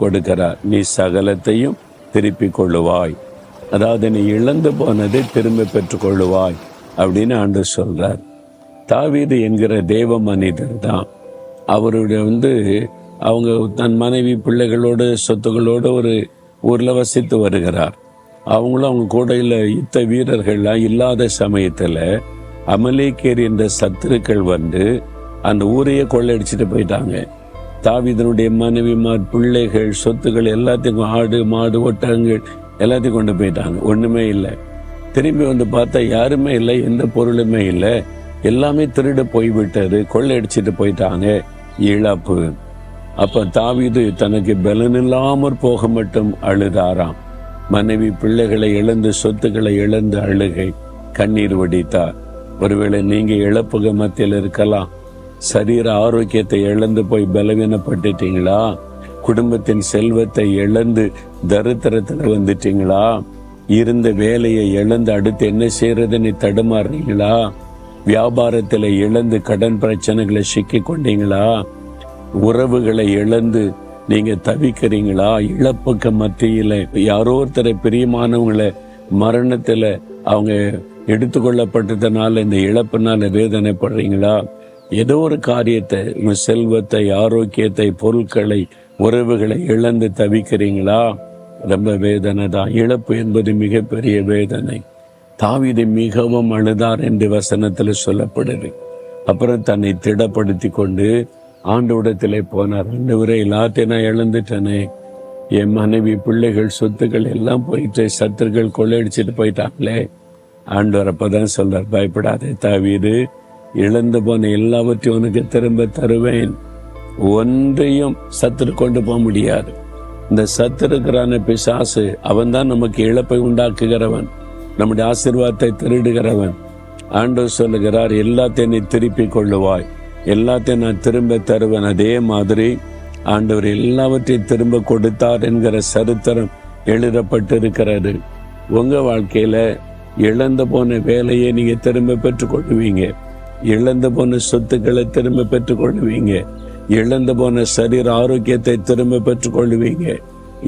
கொடுக்கிறார். நீ சகலத்தையும் திருப்பிக் கொள்ளுவாய். அதாவது நீ இழந்து போனதை திரும்ப பெற்றுக்கொள்ளுவாய் அப்படின்னு ஆண்டவர் சொல்றார். தாவீது என்கிற தேவ மனிதர் தான். அவருடைய அவங்க தன் மனைவி பிள்ளைகளோடு சொத்துகளோடு ஒரு ஊர்ல வசித்து வருகிறார். அவங்களும் அவங்க கூட யுத்த வீரர்கள்லாம் இல்லாத சமயத்துல அமலேக்கேர் என்ற சத்துருக்கள் அந்த ஊரையே கொள்ளையடிச்சிட்டு போயிட்டாங்க. தாவீதனுடைய மனைவிமார், பிள்ளைகள், சொத்துக்கள் எல்லாத்தையும், ஆடு மாடு ஒட்டகங்கள் எல்லாத்தையும் கொண்டு போயிட்டாங்க. ஒண்ணுமே இல்லை. திரும்பி பார்த்தா யாருமே இல்லை, எந்த பொருளுமே இல்லை, எல்லாமே திருட போய்விட்டது, கொள்ளையடிச்சிட்டு போயிட்டாங்க. இழப்பு. அப்ப தாவீது தனக்கு பலனில்லாமற் போக மட்டும் அழுதாராம். மனைவி பிள்ளைகளை இழந்து, சொத்துக்களை இழந்து அழுகை, கண்ணீர் வடித்தார். ஒருவேளை நீங்க இழப்புக மத்தியில் இருக்கலாம். சரீர ஆரோக்கியத்தை இழந்து போய் பலவீனப்பட்டுட்டீங்களா? குடும்பத்தின் செல்வத்தை இழந்து தரித்திரத்துல வந்துட்டீங்களா? இருந்த வேலையை இழந்து அடுத்து என்ன செய்யறதுன்னு தடுமாறுறீங்களா? வியாபாரத்துல இழந்து கடன் பிரச்சனைகளை சிக்கி கொண்டீங்களா? உறவுகளை இழந்து நீங்க தவிக்கிறீங்களா? இழப்புக்கு மத்தியில யாரோ ஒருத்தரை பிரியமானவங்களை மரணத்துல அவங்க எடுத்துக்கொள்ளப்பட்டதுனால இந்த இழப்புனால வேதனைப்படுறீங்களா? ஏதோ ஒரு காரியத்தை, உங்க செல்வத்தை, ஆரோக்கியத்தை, பொருட்களை, உறவுகளை இழந்து தவிக்கிறீங்களா? ரொம்ப வேதனை தான். இழப்பு என்பது மிகப்பெரிய வேதனை. தாவீது மிகவும் அழுதார் என்று வசனத்துல சொல்லப்படுது. அப்புறம் தன்னை திடப்படுத்தி கொண்டு ஆண்டவரிடத்திலே போனார். ஆண்டவரே, எல்லாத்தையும் நான் இழந்துட்டேனே, என் மனைவி பிள்ளைகள் சொத்துக்கள் எல்லாம் போயிட்டு சத்துருக்கள் கொள்ளையடிச்சிட்டு போயிட்டாங்களே. ஆண்டவர் அப்பதான் சொல்றார், பயப்படாதே தாவீது, இழந்து போன எல்லாவற்றையும் உனக்கு திரும்ப தருவேன். ஒன்றையும் சத்துரு கொண்டு போக முடியாது. இந்த சத்துருக்கிறான பிசாசு, அவன் தான் நமக்கு இழப்பை உண்டாக்குகிறவன், நம்முடைய ஆசீர்வாதத்தை திருடுகிறவன். ஆண்டவர் சொல்லுகிறார், எல்லாத்தையும் நீ திருப்பிக் கொள்ளுவாய், எல்லாத்தையும் நான் திரும்ப தருவேன். அதே மாதிரி ஆண்டவர் எல்லாவற்றையும் திரும்ப கொடுத்தார் என்கிற சரித்திரம் எழுதப்பட்டிருக்கிறது. உங்க வாழ்க்கையில இழந்து போன வேலையை நீங்க திரும்ப பெற்றுக் கொள்ளுவீங்க. இழந்து போன சொத்துக்களை திரும்ப பெற்றுக் கொள்ளுவீங்க. இழந்து போன சரீர ஆரோக்கியத்தை திரும்ப பெற்றுக் கொள்ளுவீங்க.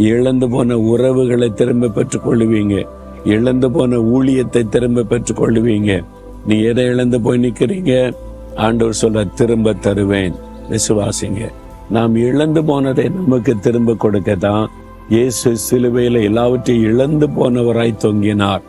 இழந்து போன உறவுகளை திரும்ப பெற்றுக் கொள்ளுவீங்க. இழந்து போன ஊழியத்தை திரும்ப பெற்றுக் கொள்ளுவீங்க. நீ எதை இழந்து போய் நிக்கிறீங்க? ஆண்டவர் சொல்ற, திரும்ப தருவேன். விசுவாசிங்க. நாம் இழந்து போனதை நமக்கு திரும்ப கொடுக்கத்தான் இயேசு சிலுவையில எல்லாவற்றையும் இழந்து போனவராய் தொங்கினார்.